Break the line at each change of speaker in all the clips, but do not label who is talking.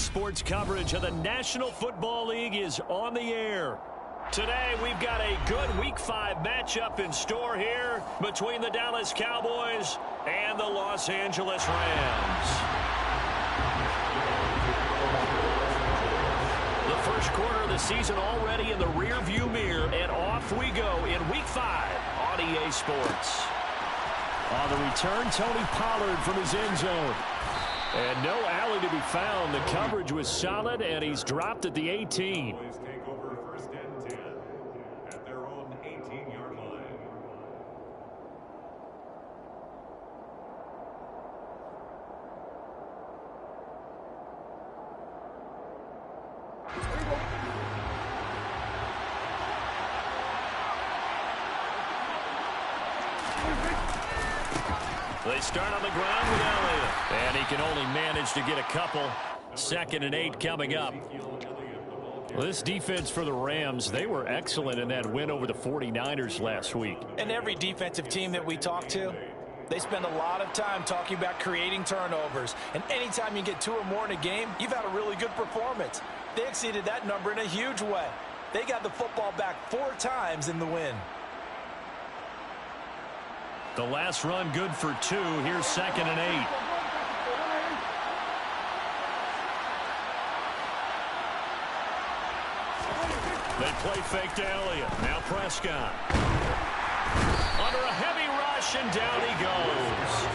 Sports coverage of the National Football League is on the air. Today, we've got a good Week 5 matchup in store here between the Dallas Cowboys and the Los Angeles Rams. The first quarter of the season already in the rearview mirror, and off we go in Week 5 on EA Sports. On the return, Tony Pollard from his end zone. And no alley to be found. The coverage was solid, and he's dropped at the 18.
Take over first and 10 at their own 18-yard line.
They start on the ground with Elliott. And he can only manage to get a couple. 2nd and 8 coming up. Well, this defense for the Rams, they were excellent in that win over the 49ers last week.
And every defensive team that we talk to, they spend a lot of time talking about creating turnovers. And anytime you get 2 or more in a game, you've had a really good performance. They exceeded that number in a huge way. They got the football back 4 times in the win.
The last run good for 2. Here's 2nd and 8. They play fake to Elliott. Now Prescott. Under a heavy rush, and down he goes.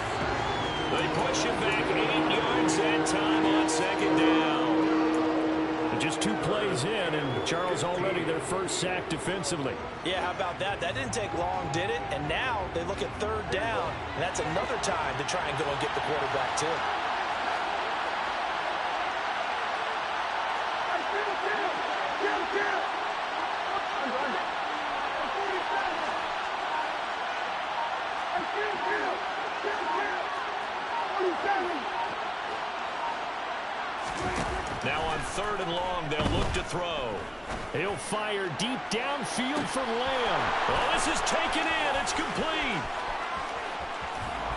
They push him back 8 yards that time on 2nd down. Just 2 plays in, and Charles already their first sack defensively.
Yeah, how about that? That didn't take long, did it? And now they look at 3rd down, and that's another time to try and go and get the quarterback, too.
Now on 3rd and long, they'll look to throw. He'll fire deep downfield for Lamb. Oh, this is taken in. It's complete.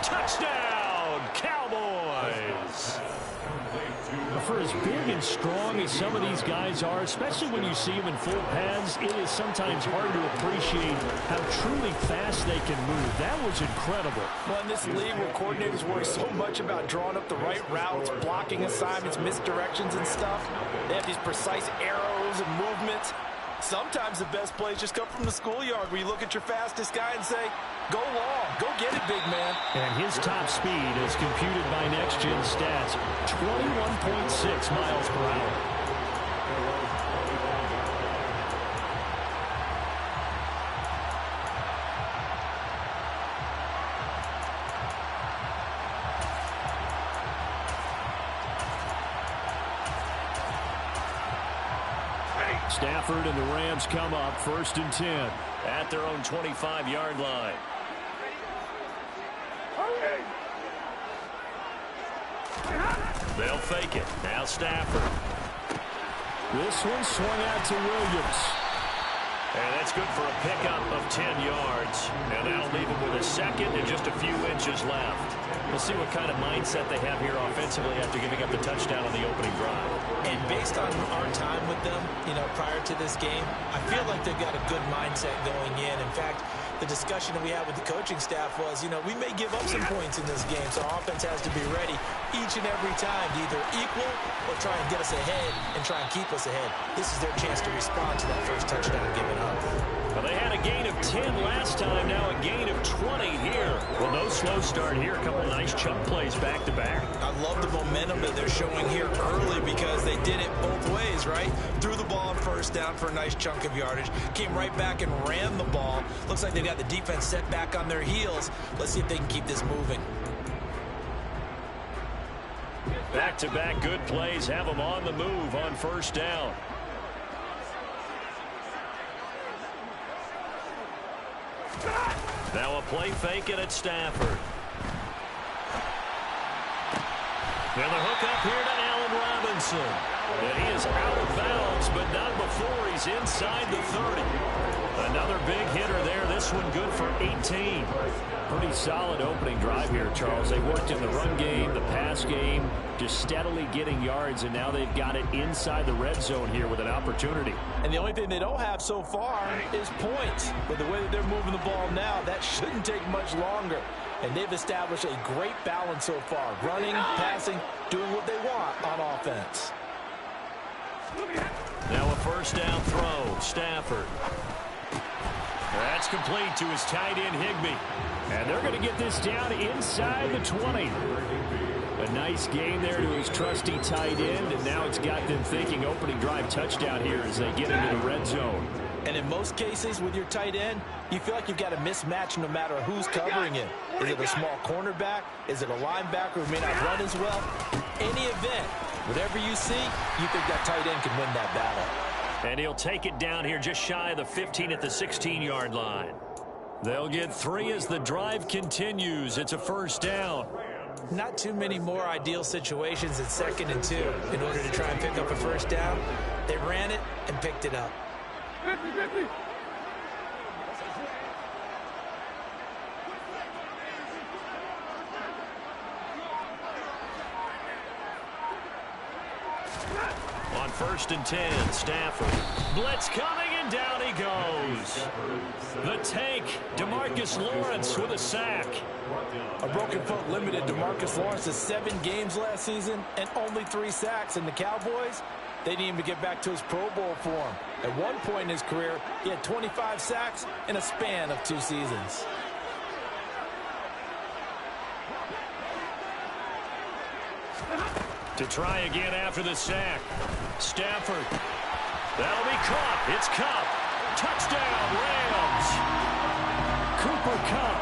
Touchdown, Cowboys. For as big and strong as some of these guys are, especially when you see them in full pads, it is sometimes hard to appreciate how truly fast they can move. That was incredible.
Well, in this league where coordinators worry so much about drawing up the right routes, blocking assignments, misdirections and stuff, they have these precise arrows and movements. Sometimes the best plays just come from the schoolyard where you look at your fastest guy and say, go long, go get it, big man.
And his top speed is computed by Next Gen Stats, 21.6 miles per hour. Stafford and the Rams come up 1st and 10 at their own 25-yard line. They'll fake it. Now Stafford. This one swung out to Williams. And that's good for a pickup of 10 yards. And that'll leave him with a 2nd and just a few inches left. We'll see what kind of mindset they have here offensively after giving up the touchdown on the opening drive.
And based on our time with them, prior to this game, I feel like they've got a good mindset going in. In fact, the discussion that we had with the coaching staff was, we may give up some points in this game, so our offense has to be ready each and every time to either equal or try and get us ahead and try and keep us ahead. This is their chance to respond to that first touchdown given up.
Well, they had a gain of 10 last time, now a gain of 20 here. Well, no slow start here. A couple of nice chunk plays back-to-back.
I love the momentum that they're showing here early because they did it both ways, right? Threw the ball on 1st down for a nice chunk of yardage. Came right back and ran the ball. Looks like they got the defense set back on their heels. Let's see if they can keep this moving.
Back-to-back good plays have them on the move on 1st down. Now a play fake it at Stafford. And the hook up here to Allen Robinson. And he is out of bounds, but not before he's inside the 30. Another big hitter there. This one good for 18. Pretty solid opening drive here, Charles. They worked in the run game, the pass game, just steadily getting yards, and now they've got it inside the red zone here with an opportunity.
And the only thing they don't have so far is points. But the way that they're moving the ball now, that shouldn't take much longer. And they've established a great balance so far. Running, passing, doing what they want on offense.
Now a first down throw. Stafford. That's complete to his tight end, Higbee. And they're going to get this down inside the 20. A nice game there to his trusty tight end, and now it's got them thinking opening drive touchdown here as they get into the red zone.
And in most cases with your tight end, you feel like you've got a mismatch no matter who's covering it. Is it a small cornerback? Is it a linebacker who may not run as well? Any event, whatever you see, you think that tight end can win that battle.
And he'll take it down here just shy of the 15 at the 16-yard line. They'll get 3 as the drive continues. It's a first down.
Not too many more ideal situations at 2nd and 2 in order to try and pick up a first down. They ran it and picked it up.
On 1st and 10, Stafford. Blitz coming, and down he goes. The tank, DeMarcus Lawrence with a sack.
A broken foot limited DeMarcus Lawrence to 7 games last season and only 3 sacks. And the Cowboys, they need him to get back to his Pro Bowl form. At one point in his career, he had 25 sacks in a span of 2 seasons.
To try again after the sack. Stafford. That'll be caught. It's Kupp. Touchdown, Rams. Cooper Kupp,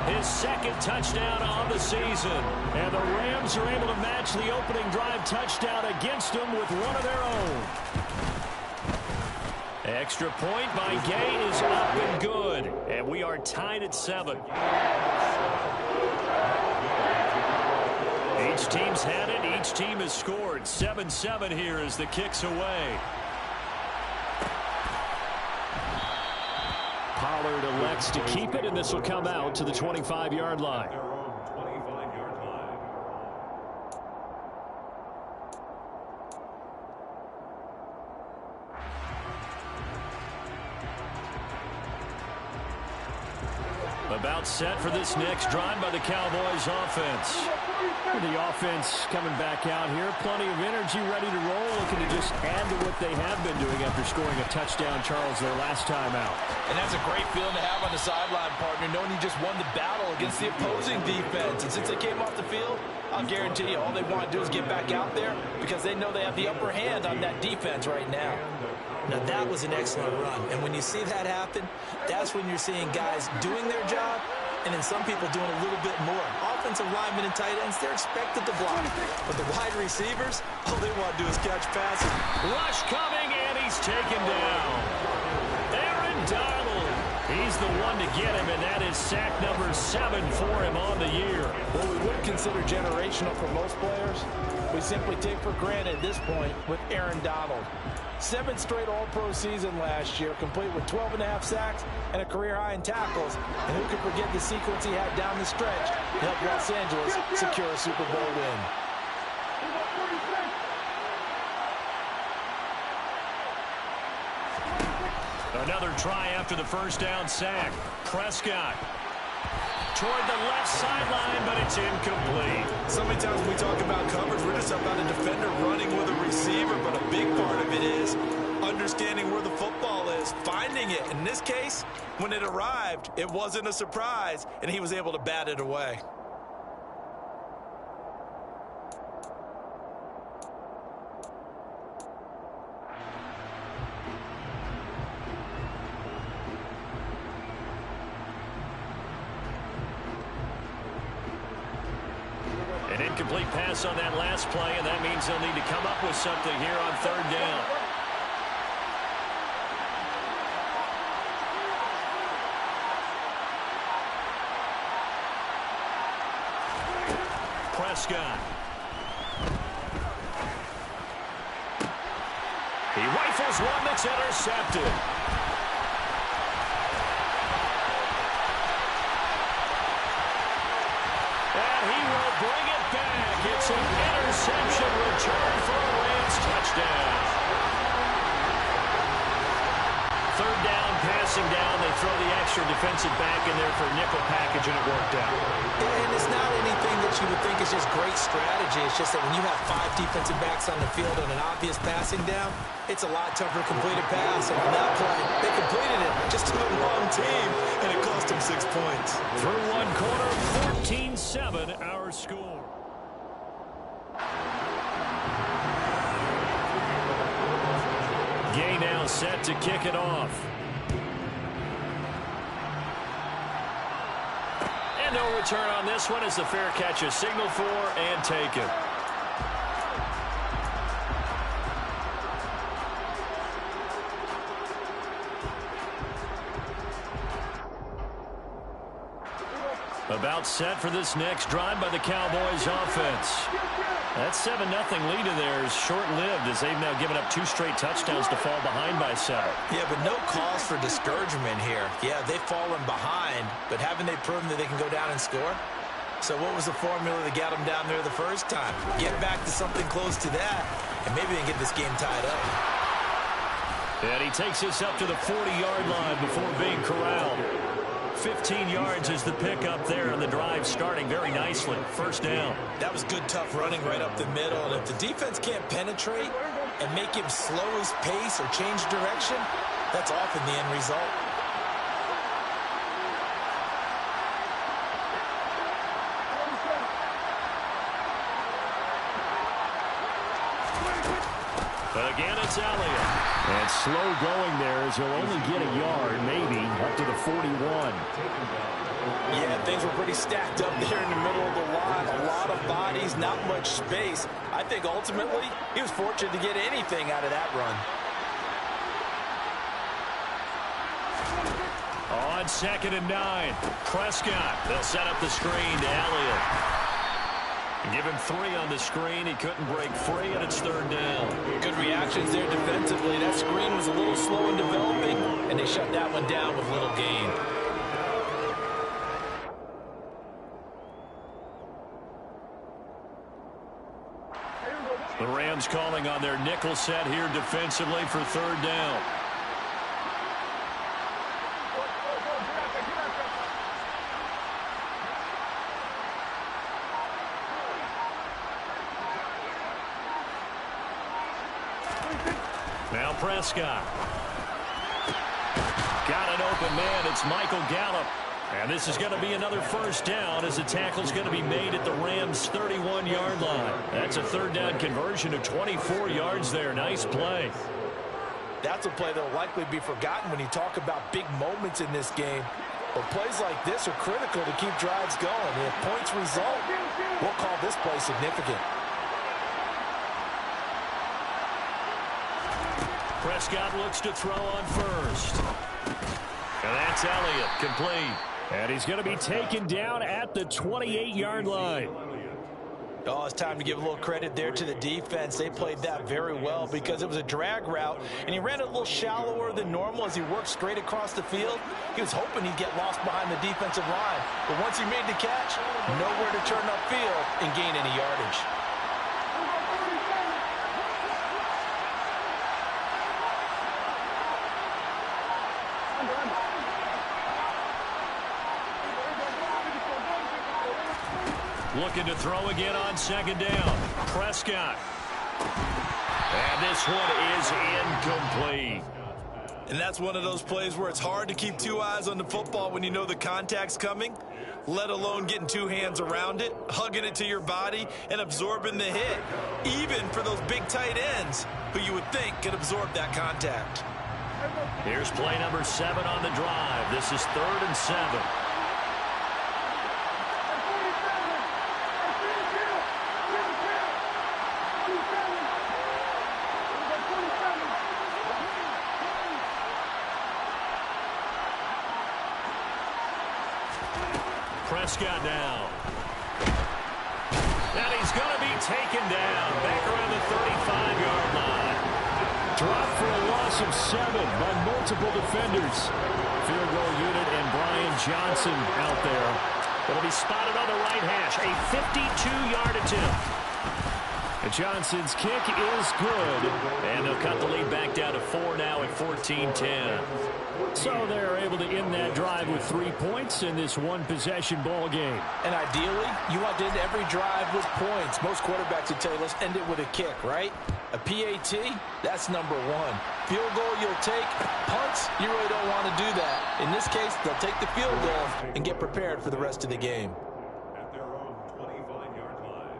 his 2nd touchdown on the season. And the Rams are able to match the opening drive touchdown against them with one of their own. Extra point by Gay is up and good. And we are tied at 7. Each team's had it. Each team has scored. 7-7 here as the kick's away. Pollard elects to keep it, and this will come out to the 25-yard line. About set for this next drive by the Cowboys offense. The offense coming back out here. Plenty of energy, ready to roll, looking to just add to what they have been doing after scoring a touchdown, Charles, their last time out.
And that's a great feeling to have on the sideline, partner, knowing you just won the battle against the opposing defense. And since they came off the field, I'll guarantee you all they want to do is get back out there because they know they have the upper hand on that defense right now. Now, that was an excellent run. And when you see that happen, that's when you're seeing guys doing their job and then some people doing a little bit more. Offensive linemen and tight ends, they're expected to block. But the wide receivers, all they want to do is catch passes.
Rush coming, and he's taken down. Aaron Donald. He's the one to get him, and that is sack number 7 for him on the year.
What we would consider generational for most players, we simply take for granted at this point with Aaron Donald. 7 straight All-Pro season last year, complete with 12.5 sacks and a career high in tackles. And who could forget the sequence he had down the stretch to help Los Angeles secure a Super Bowl win.
Another try after the first down sack. Prescott toward the left sideline, but it's incomplete.
So many times when we talk about coverage, we're just about a defender running with a receiver, but a big part of it is understanding where the football is, finding it. In this case, when it arrived, it wasn't a surprise, and he was able to bat it away.
An incomplete pass on that last play, and that means they'll need to come up with something here on 3rd down. Prescott. He rifles one that's intercepted. And he will bring it back. It's an interception return for a Rams touchdown. Third down, passing down. They throw the extra defensive back in there for a nickel package, and it worked out.
And it's not anything that you would think is just great strategy. It's just that when you have 5 defensive backs on the field and an obvious passing down, it's a lot tougher to complete a pass. And on that play, they completed it just to the wrong team, and it cost them 6 points.
Through one quarter, 14-7, our score. Gay now set to kick it off. And no return on this one as the fair catch is signaled for and taken. About set for this next drive by the Cowboys offense. That 7-0 lead of theirs short-lived as they've now given up 2 straight touchdowns to fall behind by 7.
Yeah, but no cause for discouragement here. Yeah, they've fallen behind, but haven't they proven that they can go down and score? So what was the formula that got them down there the first time? Get back to something close to that, and maybe they can get this game tied up.
And he takes us up to the 40-yard line before being corralled. 15 yards is the pickup there, and the drive starting very nicely. First down.
That was good, tough running right up the middle. And if the defense can't penetrate and make him slow his pace or change direction, that's often the end result.
Again, it's Elliott. And slow going there as he'll only get a yard, maybe, up to the 41.
Yeah, things were pretty stacked up there in the middle of the line. A lot of bodies, not much space. I think ultimately he was fortunate to get anything out of that run.
On 2nd and 9, Prescott. They'll set up the screen to Elliott. Give him 3 on the screen. He couldn't break free, and it's 3rd down.
Good reactions there defensively. That screen was a little slow in developing, and they shut that one down with little gain.
The Rams calling on their nickel set here defensively for 3rd down. Now Prescott. Got an open man. It's Michael Gallup. And this is going to be another first down as the tackle's going to be made at the Rams' 31-yard line. That's a 3rd down conversion of 24 yards there. Nice play.
That's a play that will likely be forgotten when you talk about big moments in this game. But plays like this are critical to keep drives going. And if points result, we'll call this play significant.
Prescott looks to throw on first. And that's Elliott, complete. And he's going to be taken down at the 28-yard line.
Oh, it's time to give a little credit there to the defense. They played that very well because it was a drag route, and he ran it a little shallower than normal as he worked straight across the field. He was hoping he'd get lost behind the defensive line. But once he made the catch, nowhere to turn upfield and gain any yardage.
Looking to throw again on 2nd down. Prescott. And this one is incomplete.
And that's one of those plays where it's hard to keep 2 eyes on the football when you know the contact's coming, let alone getting 2 hands around it, hugging it to your body, and absorbing the hit, even for those big tight ends who you would think could absorb that contact.
Here's play number 7 on the drive. This is 3rd and 7. Prescott now. And he's going to be taken down back around the 35-yard line. Dropped for a loss of 7 by multiple defenders. Field goal unit and Brian Johnson out there. It'll be spotted on the right hash. A 52-yard attempt. And Johnson's kick is good. And they'll cut the lead back down to 4 now at 14-10. So they're able to end that drive with 3 points in this one-possession ball game.
And ideally, you want to end every drive with points. Most quarterbacks would tell you, let's end it with a kick, right? A PAT, that's number 1. Field goal you'll take. Punts, you really don't want to do that. In this case, they'll take the field goal and get prepared for the rest of the game.
At their own 25-yard line.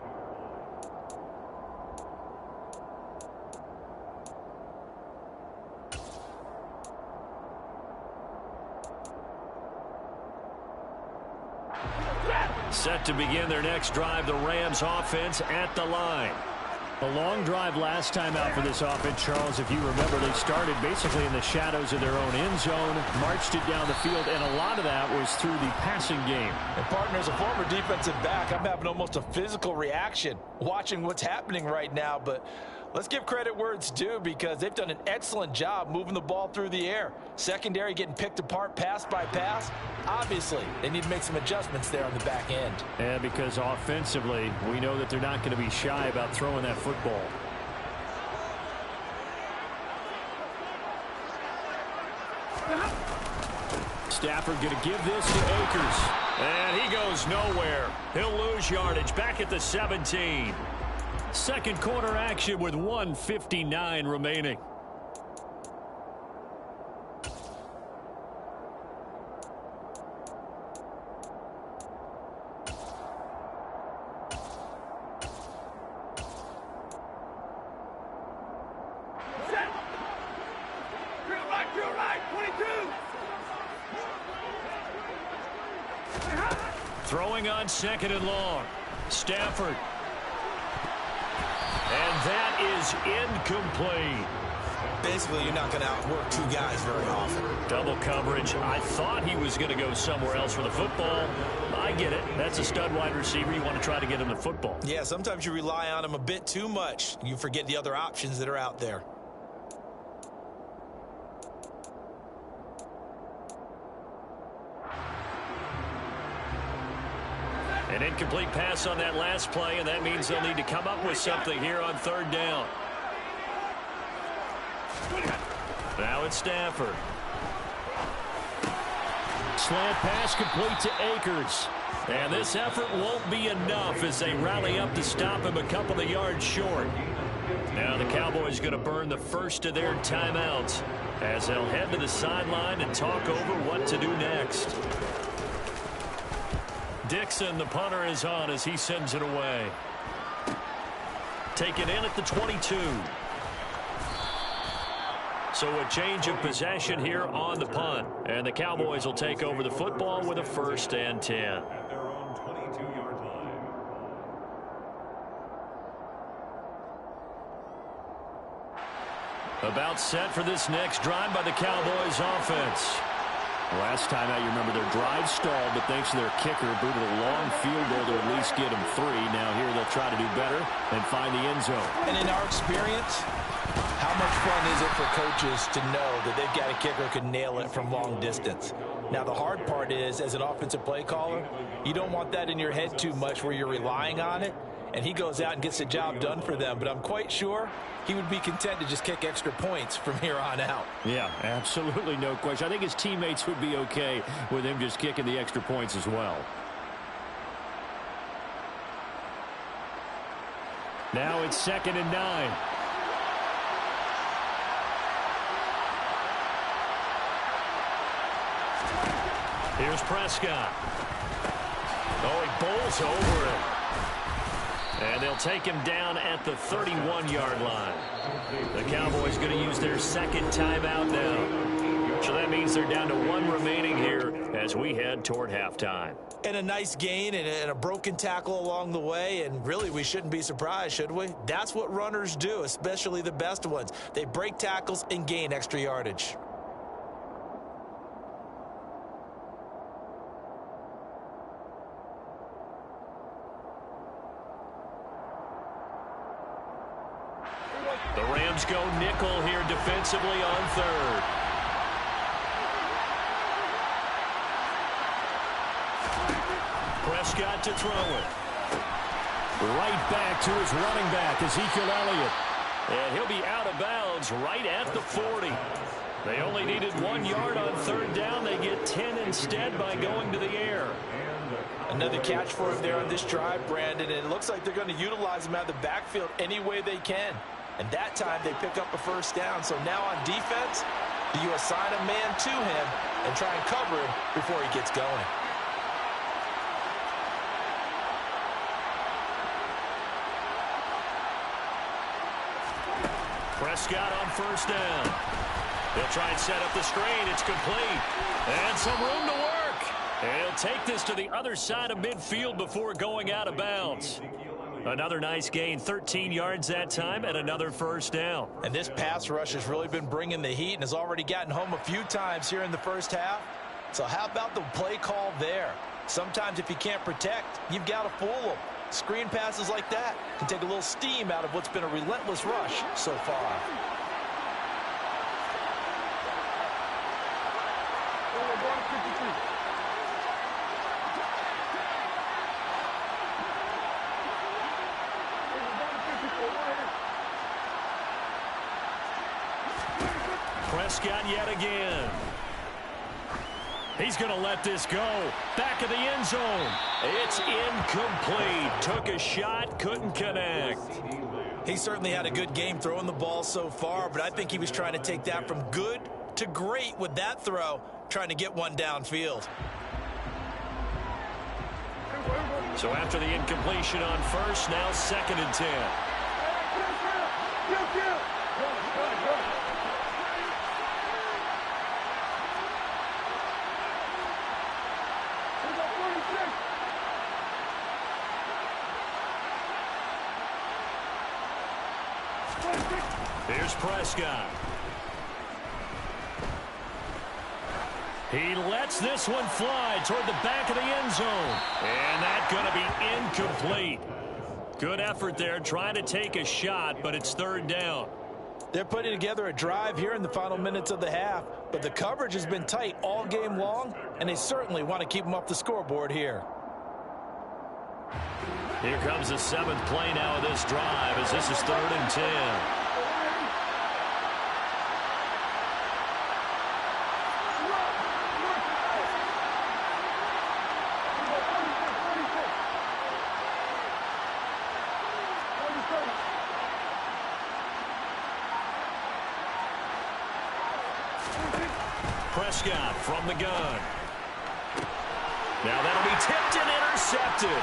Set to begin their next drive, the Rams offense at the line. A long drive last time out for this offense, Charles. If you remember, they started basically in the shadows of their own end zone, marched it down the field, and a lot of that was through the passing game.
And partner, as a former defensive back, I'm having almost a physical reaction watching what's happening right now. But let's give credit where it's due, because they've done an excellent job moving the ball through the air. Secondary getting picked apart pass by pass. Obviously, they need to make some adjustments there on the back end.
And because offensively, we know that they're not going to be shy about throwing that football. Stafford going to give this to Akers. And he goes nowhere. He'll lose yardage back at the 17. Second quarter action with 1:59 remaining. Throwing on second and long. Stafford. And that is incomplete.
Basically, you're not going to outwork 2 guys very often.
Double coverage. I thought he was going to go somewhere else for the football. I get it. That's a stud wide receiver. You want to try to get him the football.
Yeah, sometimes you rely on him a bit too much. You forget the other options that are out there.
An incomplete pass on that last play, and that means they'll need to come up with something here on third down. Now it's Stafford. Slant pass complete to Akers. And this effort won't be enough as they rally up to stop him a couple of yards short. Now the Cowboys going to burn the first of their timeouts as they'll head to the sideline and talk over what to do next. Dixon, the punter, is on as he sends it away. Taken in at the 22. So a change of possession here on the punt. And the Cowboys will take over the football with a 1st and 10.
At their own 22-yard line.
About set for this next drive by the Cowboys offense. Last time out, you remember their drive stalled, but thanks to their kicker, booted a long field goal to at least get them 3. Now here they'll try to do better and find the end zone.
And in our experience, how much fun is it for coaches to know that they've got a kicker who can nail it from long distance? Now, the hard part is, as an offensive play caller, you don't want that in your head too much where you're relying on it, and he goes out and gets the job done for them. But I'm quite sure he would be content to just kick extra points from here on out.
Yeah, absolutely no question. I think his teammates would be okay with him just kicking the extra points as well. Now it's 2nd and 9. Here's Prescott. Oh, he bowls over it. And they'll take him down at the 31-yard line. The Cowboys going to use their second timeout now. So that means they're down to 1 remaining here as we head toward halftime.
And a nice gain and a broken tackle along the way, and really we shouldn't be surprised, should we? That's what runners do, especially the best ones. They break tackles and gain extra yardage. The Rams
Rams go nickel here defensively on third. Prescott to throw it. Right back to his running back, Ezekiel Elliott. And he'll be out of bounds right at the 40. They only needed 1 yard on third down. They get 10 instead by going to the air.
Another catch for him there on this drive, Brandon. And it looks like they're going to utilize him out of the backfield any way they can. And that time they pick up a first down. So now on defense, do you assign a man to him and try and cover him before he gets going?
Prescott on first down. They'll try and set up the screen. It's complete. And some room to work. And he'll take this to the other side of midfield before going out of bounds. Another nice gain, 13 yards that time, and another first down.
And this pass rush has really been bringing the heat and has already gotten home a few times here in the first half. So how about the play call there? Sometimes if you can't protect, you've got to fool them. Screen passes like that can take a little steam out of what's been a relentless rush so far.
Prescott yet again. He's going to let this go. Back of the end zone. It's incomplete. Took a shot, couldn't connect.
He certainly had a good game throwing the ball so far, but I think he was trying to take that from good to great with that throw, trying to get one downfield.
So after the incompletion on first, now 2nd and 10. Here's Prescott. He lets this one fly toward the back of the end zone. And that's going to be incomplete. Good effort there trying to take a shot, but it's third down.
They're putting together a drive here in the final minutes of the half, but the coverage has been tight all game long, and they certainly want to keep them off the scoreboard here.
Here comes the 7th play now of this drive as this is 3rd and 10. Prescott from the gun. Now that'll be tipped and intercepted.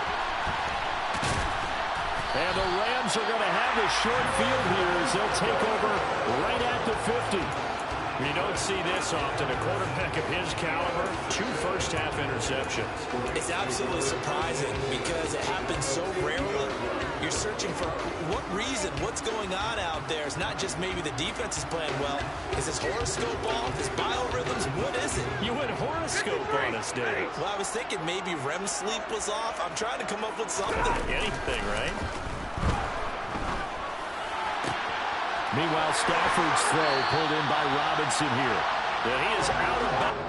And the Rams are going to have a short field here as they'll take over right at the 50. You don't see this often. A quarterback of his caliber, 2 first-half interceptions.
It's absolutely surprising because it happens so rarely. You're searching for what reason, what's going on out there. It's not just maybe the defense is playing well. Is his horoscope off? His biorhythms? What is it?
You went horoscope on us, Dave.
Well, I was thinking maybe REM sleep was off. I'm trying to come up with something.
Anything, right? Meanwhile, Stafford's throw pulled in by Robinson here. And he is out of bounds.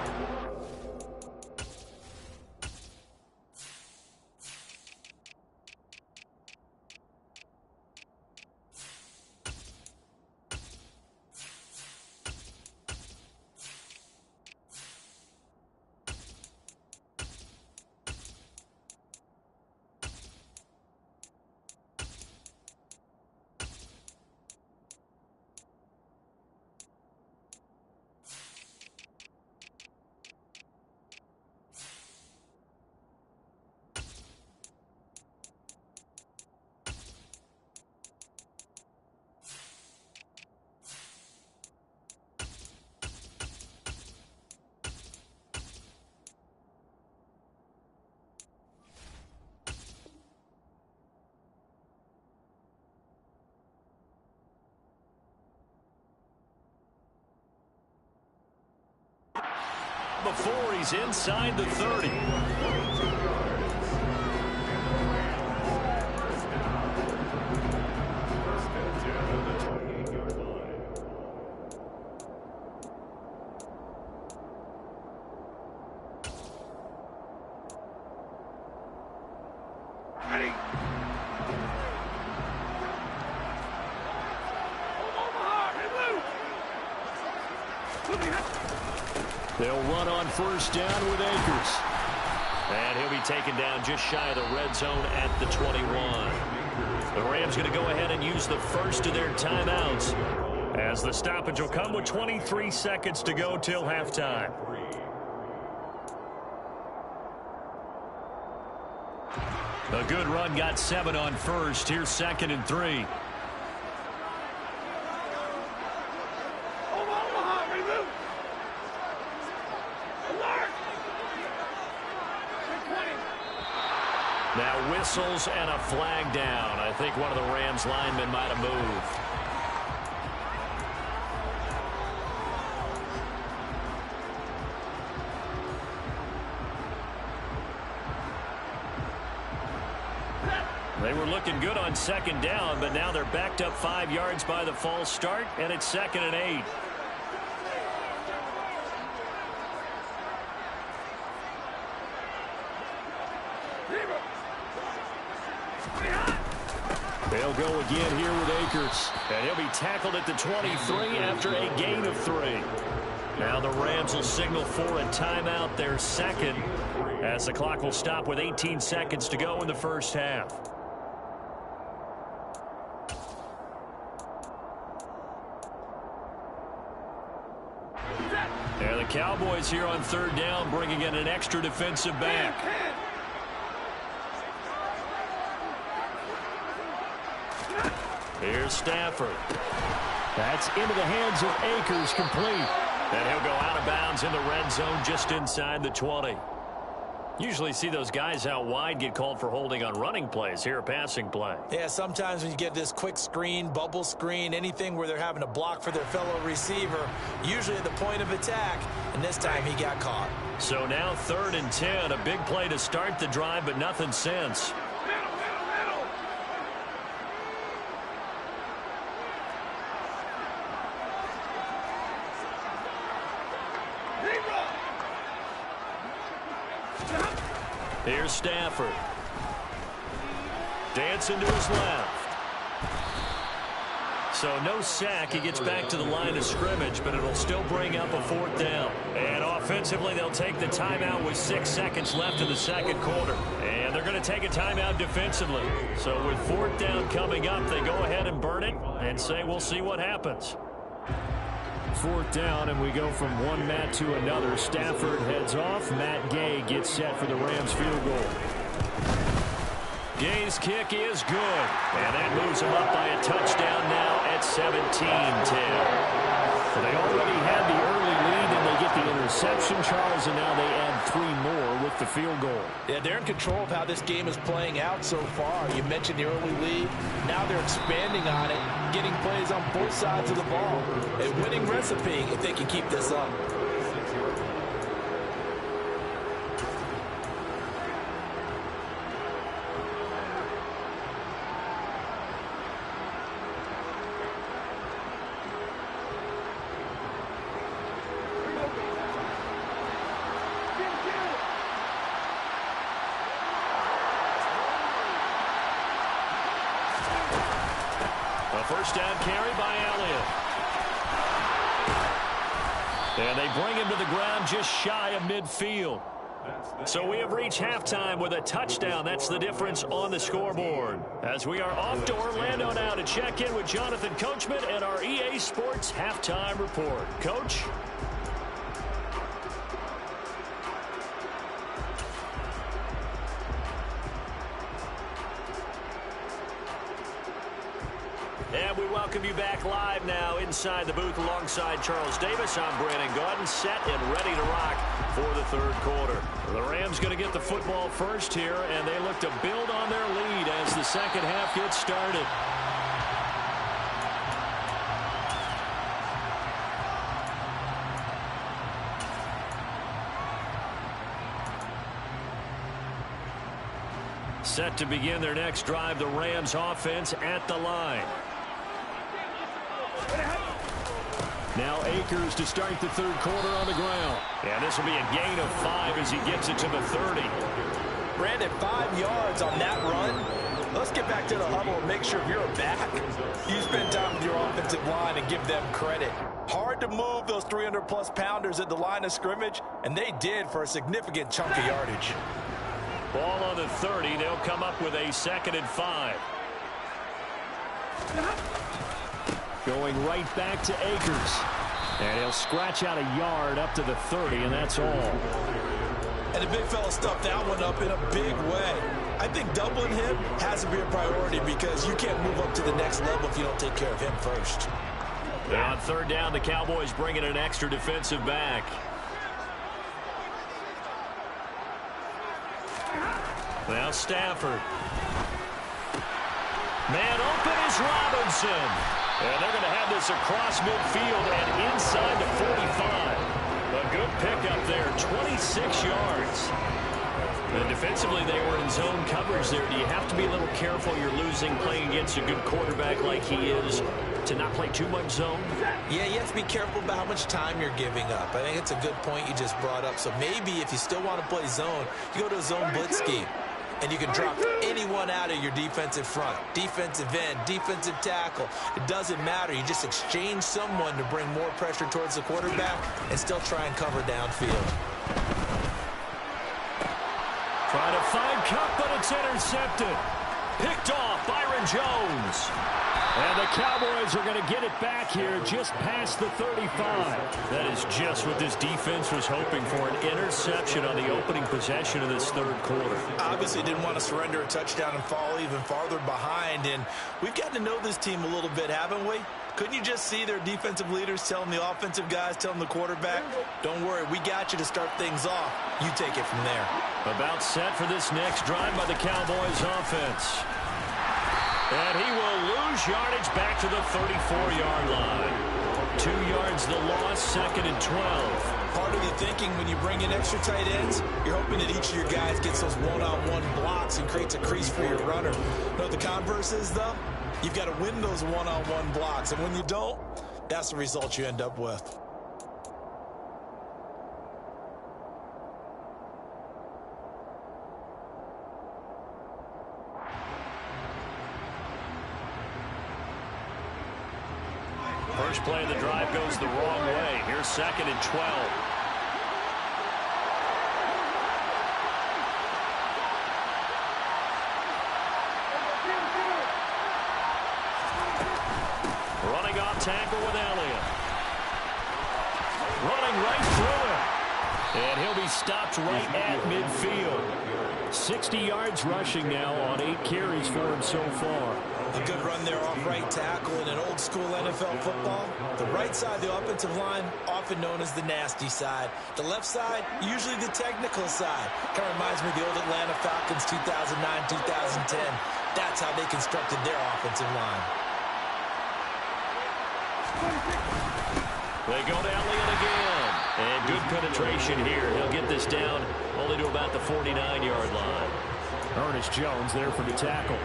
Before he's inside the 30. They'll run on first down with Akers. And he'll be taken down just shy of the red zone at the 21. The Rams going to go ahead and use the first of their timeouts, as the stoppage will come with 23 seconds to go till halftime. A good run got 7 on first. Here's 2nd and 3. Now whistles and a flag down. I think one of the Rams linemen might have moved. They were looking good on 2nd down, but now they're backed up 5 yards by the false start, and it's 2nd and 8. They'll go again here with Akers, and he'll be tackled at the 23 after a gain of 3. Now the Rams will signal for a timeout, their second, as the clock will stop with 18 seconds to go in the first half. And the Cowboys here on 3rd down, bringing in an extra defensive back. Here's Stafford. That's into the hands of Akers, complete. And he'll go out of bounds in the red zone just inside the 20. Usually see those guys out wide get called for holding on running plays. Here a passing play.
Yeah, sometimes when you get this quick screen, bubble screen, anything where they're having to block for their fellow receiver, usually at the point of attack, and this time he got caught.
So now 3rd and 10, a big play to start the drive, but nothing since. Here's Stafford. Dancing to his left. So no sack. He gets back to the line of scrimmage, but it'll still bring up a 4th down. And offensively, they'll take the timeout with 6 seconds left in the 2nd quarter. And they're going to take a timeout defensively. So with 4th down coming up, they go ahead and burn it and say we'll see what happens. 4th down, and we go from one Matt to another. Stafford heads off. Matt Gay gets set for the Rams field goal. Gay's kick is good, and that moves him up by a touchdown now at 17-10. So they already had the early lead, and they get the interception, Charles, and now they add 3 more with the field goal.
Yeah, they're in control of how this game is playing out so far. You mentioned the early lead. Now they're expanding on it, getting plays on both sides of the ball. A winning recipe if they can keep this up.
First down carry by Elliott. And they bring him to the ground just shy of midfield. So we have reached halftime with a touchdown. That's the difference on the scoreboard. As we are off to Orlando now to check in with Jonathan Coachman and our EA Sports halftime report. Coach? And we welcome you back live now inside the booth alongside Charles Davis. I'm Brandon Gaudin, set and ready to rock for the 3rd quarter. The Rams going to get the football first here, and they look to build on their lead as the 2nd half gets started. Set to begin their next drive, the Rams offense at the line. Now Akers to start the 3rd quarter on the ground. And this will be a gain of 5 as he gets it to the 30.
Brandon, 5 yards on that run. Let's get back to the huddle and make sure if you're a back, you spend time with your offensive line and give them credit. Hard to move those 300-plus pounders at the line of scrimmage, and they did for a significant chunk of yardage.
Ball on the 30. They'll come up with a 2nd and 5. Going right back to Akers. And he'll scratch out a yard up to the 30, and that's all.
And the big fella stuffed that one up in a big way. I think doubling him has to be a priority because you can't move up to the next level if you don't take care of him first.
On 3rd down, the Cowboys bring in an extra defensive back. Now Stafford. Man open is Robinson. And they're going to have this across midfield and inside the 45. A good pickup there, 26 yards. And defensively, they were in zone coverage there. Do you have to be a little careful? You're losing playing against a good quarterback like he is to not play too much zone?
Yeah, you have to be careful about how much time you're giving up. I think it's a good point you just brought up. So maybe if you still want to play zone, you go to a zone blitz scheme. And you can drop anyone out of your defensive front, defensive end, defensive tackle. It doesn't matter. You just exchange someone to bring more pressure towards the quarterback and still try and cover downfield.
Trying to find Cup, but it's intercepted. Picked off Byron Jones. And the Cowboys are going to get it back here just past the 35. That is just what this defense was hoping for, an interception on the opening possession of this 3rd quarter.
Obviously didn't want to surrender a touchdown and fall even farther behind. And we've gotten to know this team a little bit, haven't we? Couldn't you just see their defensive leaders telling the offensive guys, telling the quarterback, don't worry, we got you to start things off. You take it from there.
About set for this next drive by the Cowboys offense. And he will lose yardage back to the 34-yard line. 2 yards the loss, 2nd and 12.
Part of the thinking when you bring in extra tight ends, you're hoping that each of your guys gets those one-on-one blocks and creates a crease for your runner. You know what the converse is, though? You've got to win those one-on-one blocks. And when you don't, that's the result you end up with.
First play of the drive goes the wrong way. Here's 2nd and 12. Running off tackle with Elliott. Running right through it. And he'll be stopped right at midfield. 60 yards rushing now on 8 carries for him so far.
A good run there off right tackle in an old-school NFL football. The right side of the offensive line, often known as the nasty side. The left side, usually the technical side. Kind of reminds me of the old Atlanta Falcons 2009-2010. That's how they constructed their offensive line.
They go to Elliott again. And good penetration here. He'll get this down only to about the 49-yard line. Ernest Jones there for the tackle.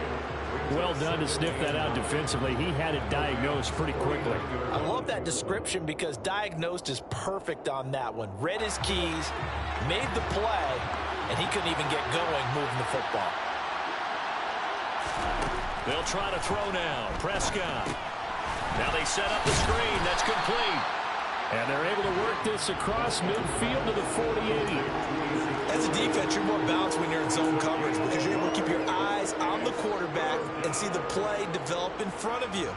Well done to sniff that out defensively. He had it diagnosed pretty quickly.
I love that description because diagnosed is perfect on that one. Read his keys, made the play, and he couldn't even get going moving the football.
They'll try to throw now. Prescott. Now they set up the screen. That's complete. And they're able to work this across midfield to the 48.
As a defense, you're more balanced when you're in zone coverage because you're able to keep your eyes on the quarterback and see the play develop in front of you.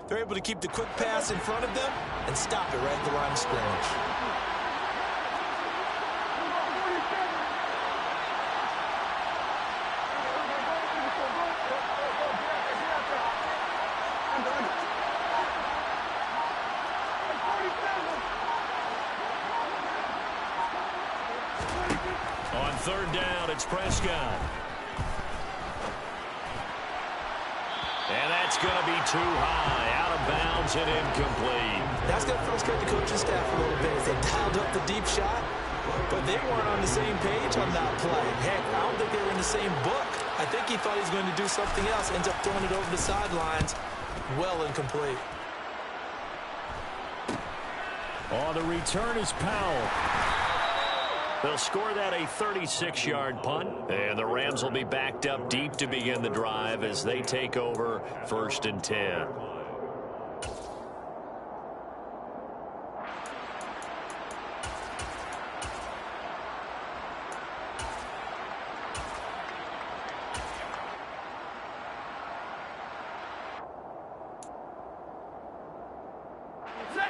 They're able to keep the quick pass in front of them and stop it right at the line of scrimmage.
On 3rd down, it's Prescott. And that's going to be too high, out of bounds and incomplete.
That's going to frustrate the coaching staff a little bit as they dialed up the deep shot, but they weren't on the same page on that play. Heck, I don't think they were in the same book. I think he thought he was going to do something else, ends up throwing it over the sidelines. Well incomplete.
Oh, the return is Powell. They'll score that a 36-yard punt, and the Rams will be backed up deep to begin the drive as they take over 1st and 10.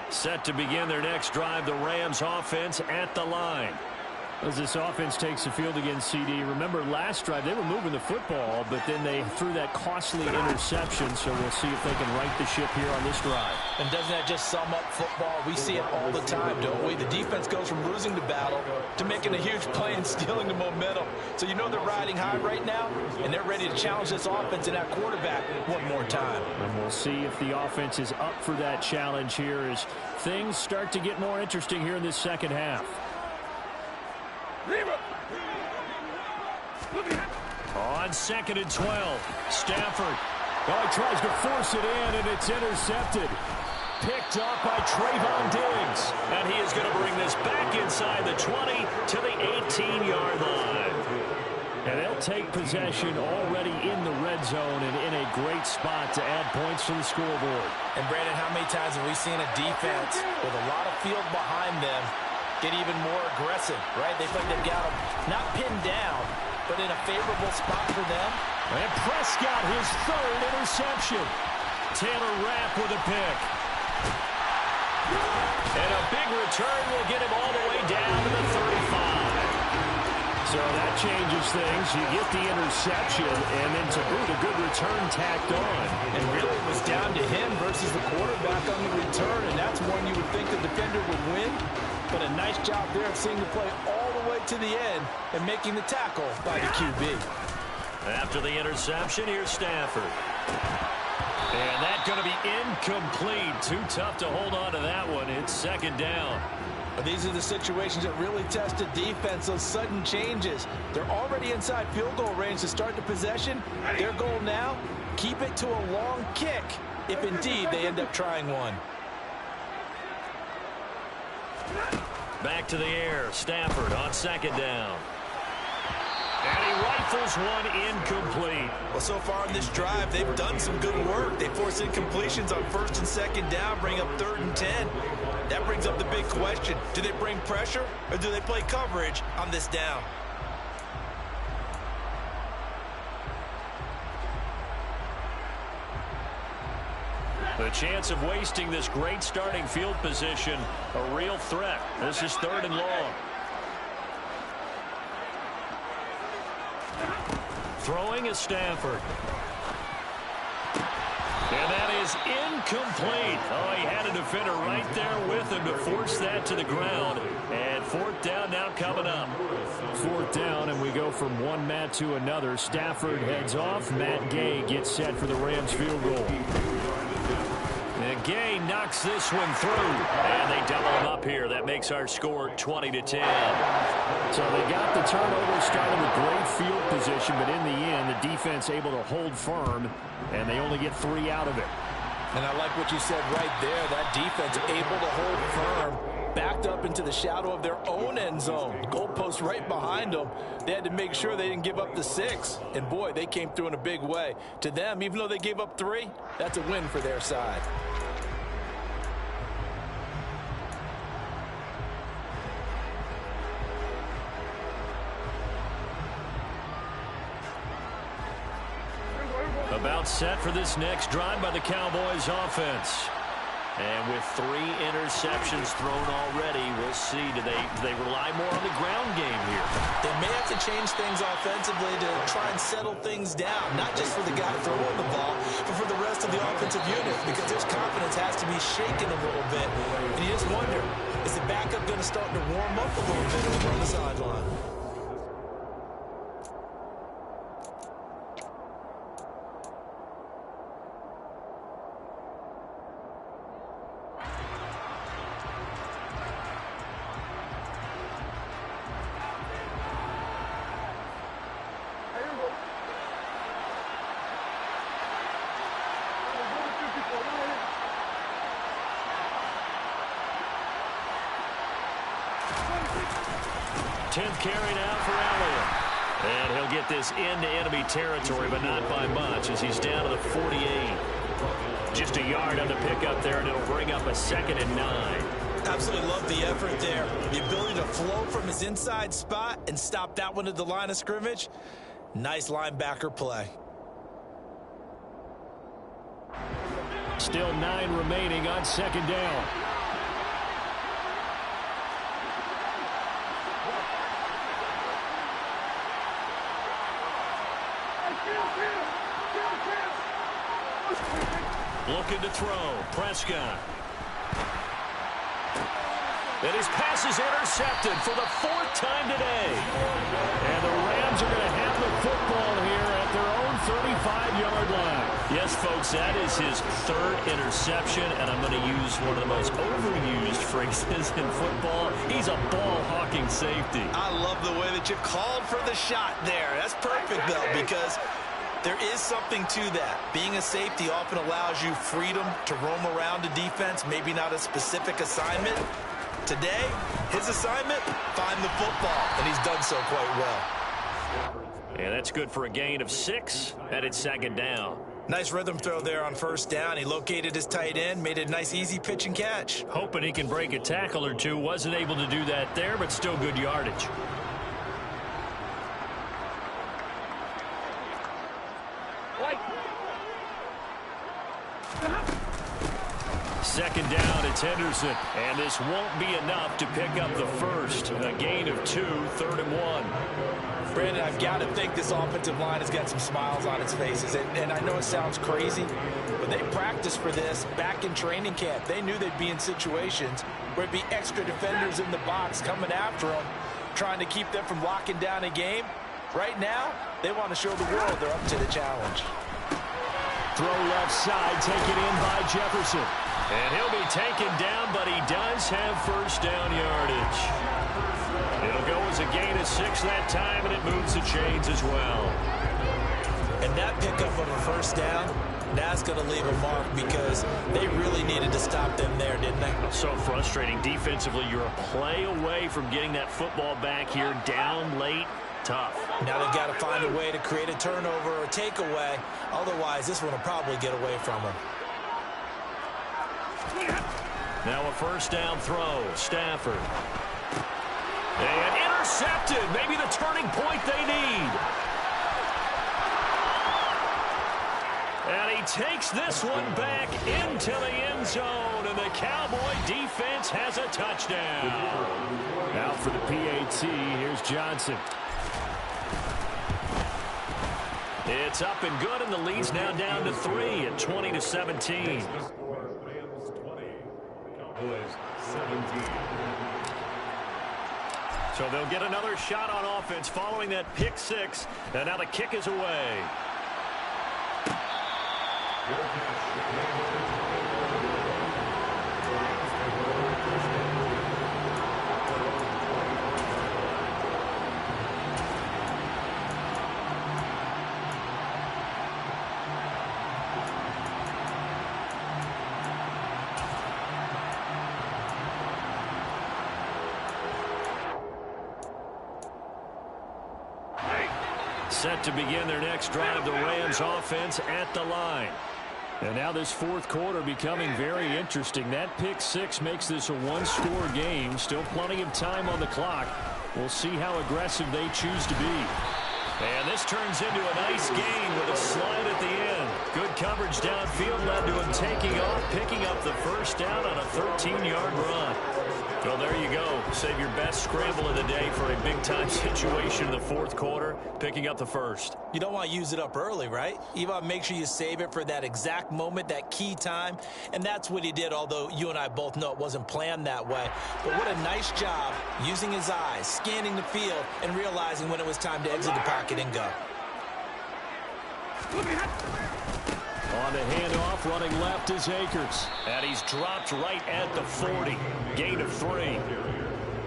Set to begin their next drive, the Rams offense at the line.
As this offense takes the field against CD, remember last drive they were moving the football, but then they threw that costly interception, so we'll see if they can right the ship here on this drive.
And doesn't that just sum up football? We see it all the time, don't we? The defense goes from losing the battle to making a huge play and stealing the momentum. So you know they're riding high right now, and they're ready to challenge this offense and that quarterback one more time.
And we'll see if the offense is up for that challenge here as things start to get more interesting here in this second half.
On 2nd and 12, Stafford.
Oh, he tries to force it in, and it's intercepted.
Picked up by Trayvon Diggs. And he is going to bring this back inside the 20 to the 18-yard line.
And they'll take possession already in the red zone and in a great spot to add points to the scoreboard.
And, Brandon, how many times have we seen a defense with a lot of field behind them get even more aggressive, right? They think they've got them not pinned down, but in a favorable spot for them.
And Prescott, his third interception.
Taylor Rapp with a pick. And a big return will get him all the way down to the 35.
So that changes things. You get the interception, and then to boot, a good return tacked on.
And really it was down to him versus the quarterback on the return, and that's one you would think the defender would win. But a nice job there of seeing the play all the way to the end and making the tackle by the QB.
After the interception, here's Stafford. And that's going to be incomplete. Too tough to hold on to that one. It's 2nd down.
But these are the situations that really test the defense, those sudden changes. They're already inside field goal range to start the possession. Their goal now, keep it to a long kick, if indeed they end up trying one.
Back to the air. Stafford on 2nd down. And he rifles one incomplete.
Well, so far in this drive, they've done some good work. They force incompletions on 1st and 2nd down, bring up 3rd and 10. That brings up the big question. Do they bring pressure or do they play coverage on this down?
The chance of wasting this great starting field position, a real threat. This is 3rd and long. Throwing is Stafford. And that is incomplete. Oh, he had a defender right there with him to force that to the ground. And 4th down now coming up.
4th down, and we go from one Matt to another. Stafford heads off. Matt Gay gets set for the Rams field goal.
And Gay knocks this one through. And they double him up here. That makes our score 20-10.
So they got the turnover, started with great field position, but in the end, the defense able to hold firm, and they only get 3 out of it.
And I like what you said right there. That defense able to hold firm, backed up into the shadow of their own end zone. Goalpost right behind them. They had to make sure they didn't give up the 6. And, boy, they came through in a big way. To them, even though they gave up 3, that's a win for their side.
About set for this next drive by the Cowboys offense. And with 3 interceptions thrown already, we'll see. Do they rely more on the ground game here?
They may have to change things offensively to try and settle things down, not just for the guy throwing the ball, but for the rest of the offensive unit, because their confidence has to be shaken a little bit. And you just wonder, is the backup going to start to warm up a little bit over on the sideline?
Tenth carry now for Elliott. And he'll get this into enemy territory, but not by much as he's down to the 48. Just a yard on the pickup there, and it'll bring up a 2nd and 9.
Absolutely love the effort there. The ability to flow from his inside spot and stop that one at the line of scrimmage. Nice linebacker play.
Still 9 remaining on 2nd down.
Looking to throw. Prescott. And his pass is intercepted for the 4th time today.
And the Rams are going to have the football here at their own 35-yard line.
Yes, folks, that is his 3rd interception, and I'm going to use one of the most overused phrases in football. He's a ball-hawking safety.
I love the way that you called for the shot there. That's perfect, though, because there is something to that. Being a safety often allows you freedom to roam around the defense, maybe not a specific assignment. Today, his assignment, find the football, and he's done so quite well.
And that's good for a gain of 6, and it's 2nd down.
Nice rhythm throw there on 1st down. He located his tight end, made a nice easy pitch and catch.
Hoping he can break a tackle or two. Wasn't able to do that there, but still good yardage. Second down, it's Henderson. And this won't be enough to pick up the first. A gain of 2, 3rd and 1.
Brandon, I've got to think this offensive line has got some smiles on its faces. And I know it sounds crazy, but they practiced for this back in training camp. They knew they'd be in situations where it'd be extra defenders in the box coming after them, trying to keep them from locking down a game. Right now, they want to show the world they're up to the challenge.
Throw left side, taken in by Jefferson. And he'll be taken down, but he does have 1st down yardage. It'll go as a gain of 6 that time, and it moves the chains as well.
And that pickup of a 1st down, that's going to leave a mark because they really needed to stop them there, didn't they?
So frustrating. Defensively, you're a play away from getting that football back here, down late. Tough. Now they've got to find a way to create a turnover or a takeaway. Otherwise, this one will probably get away from them. Now a 1st down throw. Stafford. And intercepted. Maybe the turning point they need. And he takes this one back into the end zone. And the Cowboy defense has a touchdown.
Out for the PAT. Here's Johnson.
It's up and good, and the lead's now down to 3 at 20-17.
Rams 20, Cowboys 17.
So they'll get another shot on offense following that pick 6, and now the kick is away. Set to begin their next drive, the Rams offense at the line.
And now this 4th quarter becoming very interesting. That pick 6 makes this a 1-score game. Still plenty of time on the clock. We'll see how aggressive they choose to be.
And this turns into a nice gain with a slide at the end. Good coverage downfield led to him taking off, picking up the 1st down on a 13-yard run. Well, there you go. Save your best scramble of the day for a big-time situation in the 4th quarter, picking up the 1st.
You don't want to use it up early, right? You want to make sure you save it for that exact moment, that key time. And that's what he did, although you and I both know it wasn't planned that way. But what a nice job using his eyes, scanning the field, and realizing when it was time to exit the pocket and go.
On the handoff, running left is Akers.
And he's dropped right at the 40. Gain of 3.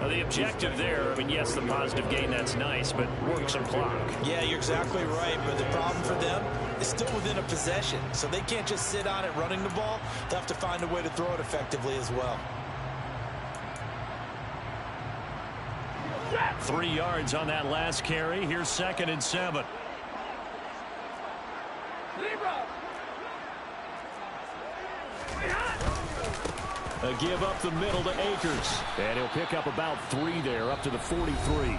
Now the objective there, I mean, yes, the positive gain, that's nice, but work some clock.
Yeah, you're exactly right, but the problem for them is still within a possession. So they can't just sit on it running the ball. They'll have to find a way to throw it effectively as well.
3 yards on that last carry. Here's 2nd and 7.
A give up the middle to Akers. And he'll pick up about 3 there, up to the 43.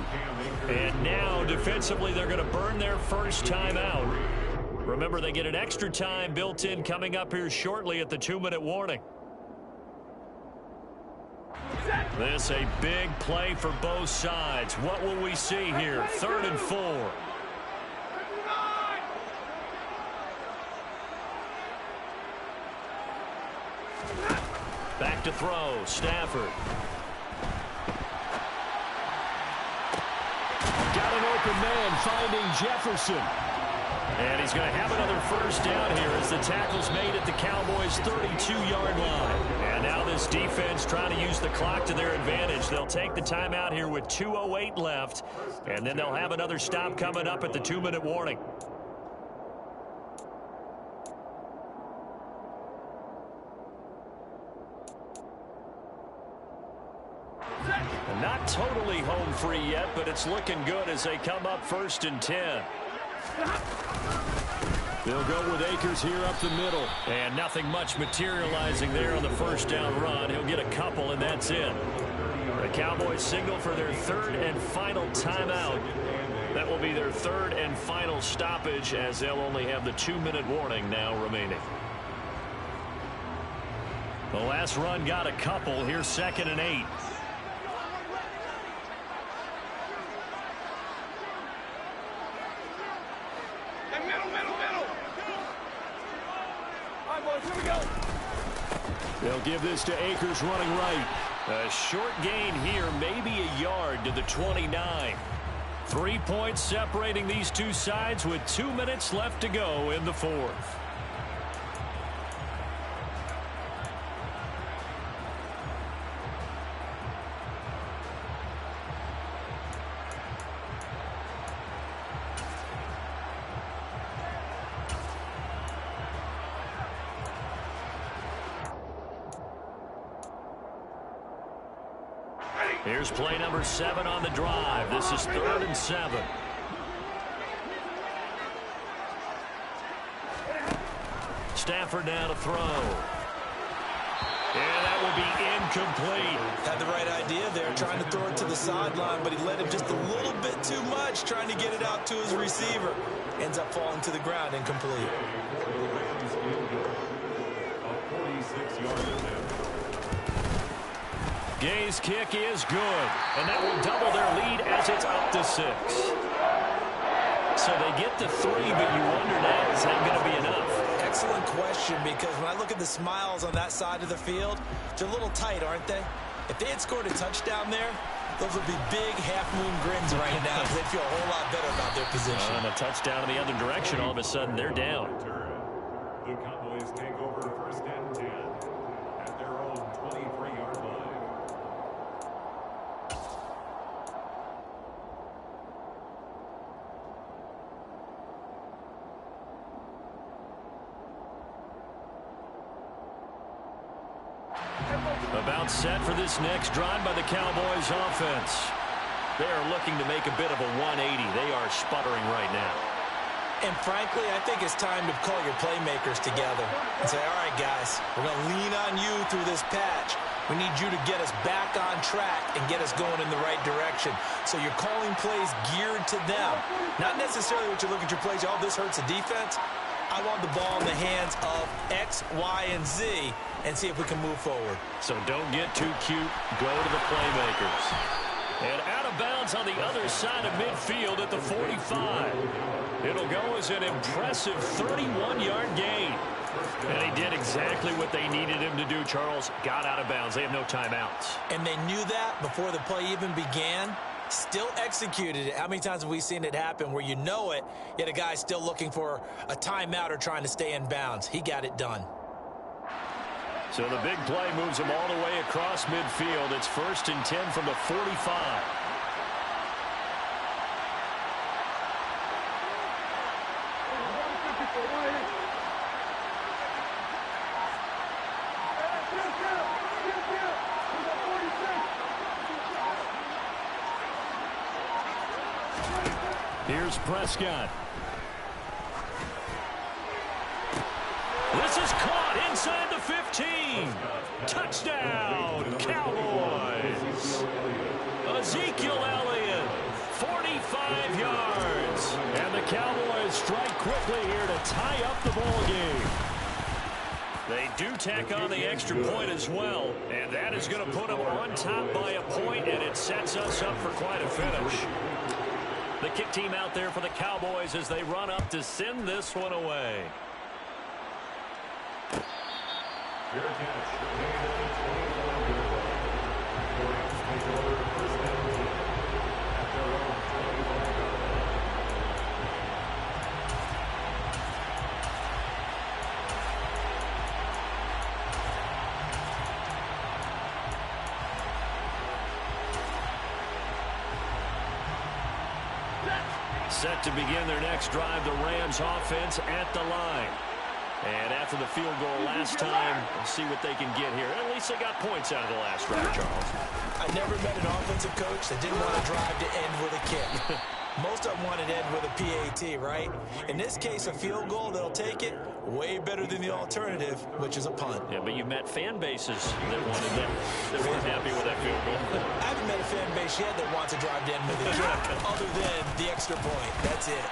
And now, defensively, they're going to burn their 1st time out. Remember, they get an extra time built in coming up here shortly at the 2-minute warning. This a big play for both sides. What will we see here? 3rd and 4. Back to throw, Stafford.
Got an open man finding Jefferson. And he's going to have another first down here as the tackle's made at the Cowboys' 32-yard line. And now this defense trying to use the clock to their advantage. They'll take the timeout here with 2:08 left. And then they'll have another stop coming up at the 2-minute warning. Not totally home free yet, but it's looking good as they come up 1st and 10. They'll go with Akers here up the middle. And nothing much materializing there on the first down run. He'll get a couple, and that's it. The Cowboys signal for their 3rd and final timeout. That will be their 3rd and final stoppage, as they'll only have the 2-minute warning now remaining. The last run got a couple. Here's 2nd and 8. They'll give this to Akers running right. A short gain here, maybe a yard to the 29. 3 points separating these two sides with 2 minutes left to go in the 4th. Here's play number 7 on the drive. This is 3rd and 7. Stafford now to throw. And that will be incomplete.
Had the right idea there, trying to throw it to the sideline, but he led him just a little bit too much, trying to get it out to his receiver. Ends up falling to the ground, incomplete.
Gay's kick is good, and that will double their lead as it's up to 6. So they get to 3, but you wonder now, is that going to be enough?
Excellent question, because when I look at the smiles on that side of the field, they're a little tight, aren't they? If they had scored a touchdown there, those would be big half-moon grins right now, because they'd feel a whole lot better about their position.
And a touchdown in the other direction, all of a sudden they're down.
The Cowboys take over 1st and 10 at their own 23-yard line.
About set for this next drive by the Cowboys offense. They are looking to make a bit of a 180. They are sputtering right now.
And frankly, I think it's time to call your playmakers together and say, all right, guys, we're going to lean on you through this patch. We need you to get us back on track and get us going in the right direction. So you're calling plays geared to them. Not necessarily what you look at your plays, oh, this hurts the defense. I want the ball in the hands of X, Y, and Z and see if we can move forward.
So don't get too cute. Go to the playmakers. And out of bounds on the other side of midfield at the 45. It'll go as an impressive 31-yard gain. And he did exactly what they needed him to do, Charles. Got out of bounds. They have no timeouts.
And they knew that before the play even began. Still executed it. How many times have we seen it happen where you know it, yet a guy's still looking for a timeout or trying to stay in bounds? He got it done.
So the big play moves him all the way across midfield. It's 1st and 10 from the 45. Here's Prescott. This is caught inside the 15. Touchdown, Cowboys. Ezekiel Elliott, 45 yards. And the Cowboys strike quickly here to tie up the ball game. They do tack on the extra point as well, and that is going to put them on top by a point, and it sets us up for quite a finish. The kick team out there for the Cowboys as they run up to send this one away.
Fair catch. Gain of 21-yard line. The Rams take over first and 10 at their own 21-yard line.
Set to begin their next drive, the Rams offense at the line. And after the field goal last time, we'll see what they can get here. At least they got points out of the last drive, Charles.
I never met an offensive coach that didn't want to drive to end with a kick. Most of them wanted to end with a PAT, right? In this case, a field goal, they'll take it. Way better than the alternative, which is a punt.
Yeah, but you met fan bases that wanted that. That weren't happy with that field goal.
I haven't met a fan base yet that wants to drive to end with a kick, other than the extra point. That's it.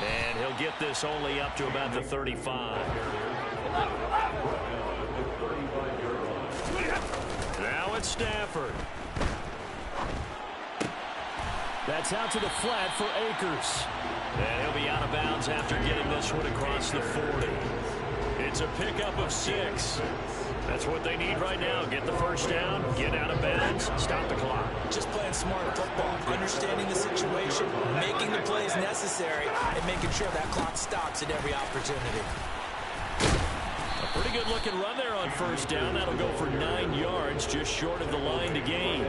And he'll get this only up to about the 35. Now it's Stafford. That's out to the flat for Akers. And he'll be out of bounds after getting this one across the 40. It's a pickup of 6. That's what they need right now. Get the first down, get out of bounds, stop the clock.
Just playing smart football, understanding the situation, making the plays necessary, and making sure that clock stops at every opportunity.
A pretty good looking run there on first down. That'll go for 9 yards, just short of the line to gain.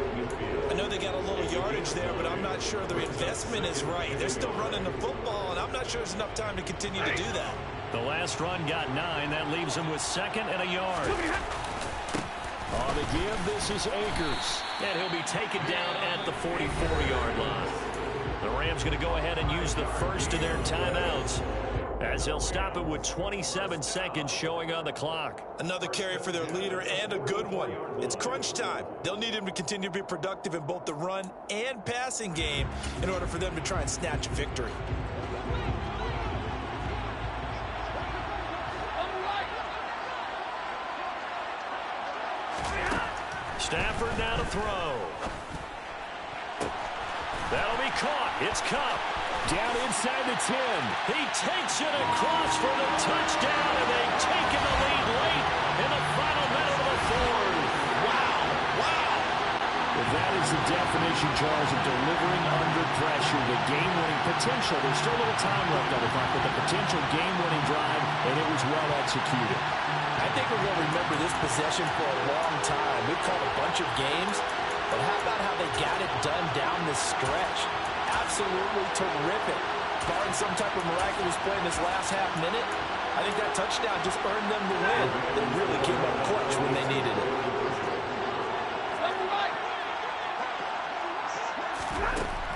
I know they got a little yardage there, but I'm not sure their investment is right. They're still running the football, and I'm not sure there's enough time to continue to do that.
The last run got 9. That leaves them with 2nd and a yard. On the give, this is Akers. And he'll be taken down at the 44-yard line. The Rams going to go ahead and use the first of their timeouts, as they'll stop it with 27 seconds showing on the clock.
Another carry for their leader, and a good one. It's crunch time. They'll need him to continue to be productive in both the run and passing game in order for them to try and snatch a victory.
Stafford now to throw. That'll be caught. It's Kupp. Down inside the 10. He takes it across for the touchdown, and they've taken the lead late in the final minute of the 4th. Wow. Wow.
Well, that is the definition, Charles, of delivering under pressure. The game-winning potential. There's still a little time left on the clock, but the potential game-winning drive, and it was well executed.
I think we're going to remember this possession for a long time. We've called a bunch of games, but how about how they got it done down this stretch? Absolutely terrific. Barring some type of miraculous play in this last half minute, I think that touchdown just earned them the win. They really came up clutch when they needed it.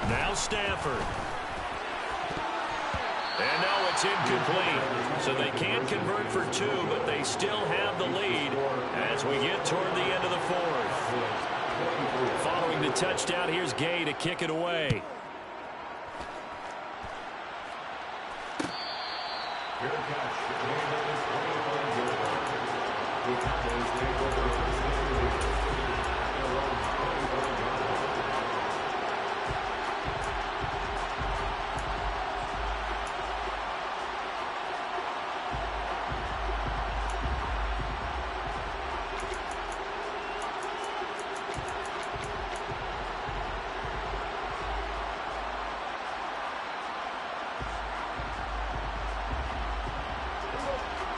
Now Stafford. And now it's incomplete. So they can convert for 2, but they still have the lead as we get toward the end of the 4th. Following the touchdown, here's Gay to kick it away.
Fair catch. Gain of 21-yard line. The Cowboys take over first and 10 at their own 21-yard line.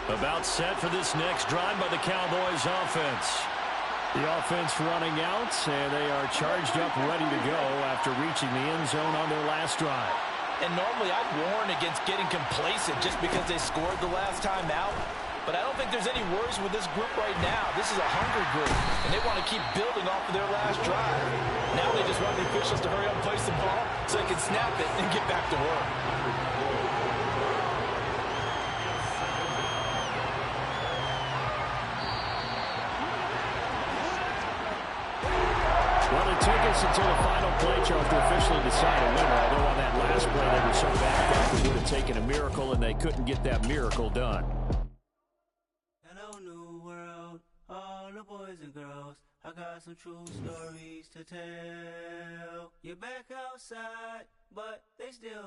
About set for this next drive by the Cowboys offense.
The offense running out, and they are charged up, ready to go after reaching the end zone on their last drive.
And normally I'd warn against getting complacent just because they scored the last time out. But I don't think there's any worries with this group right now. This is a hungry group, and they want to keep building off of their last drive. Now they just want the officials to hurry up and place the ball so they can snap it and get back to work.
Well, it took us until the final play, Charles, to officially decide a winner. Although on that last play, they were so backed up, it would have taken a miracle, and they couldn't get that miracle done.
Hello, new world, all the boys and girls. I got some true stories to tell. You're back outside, but they still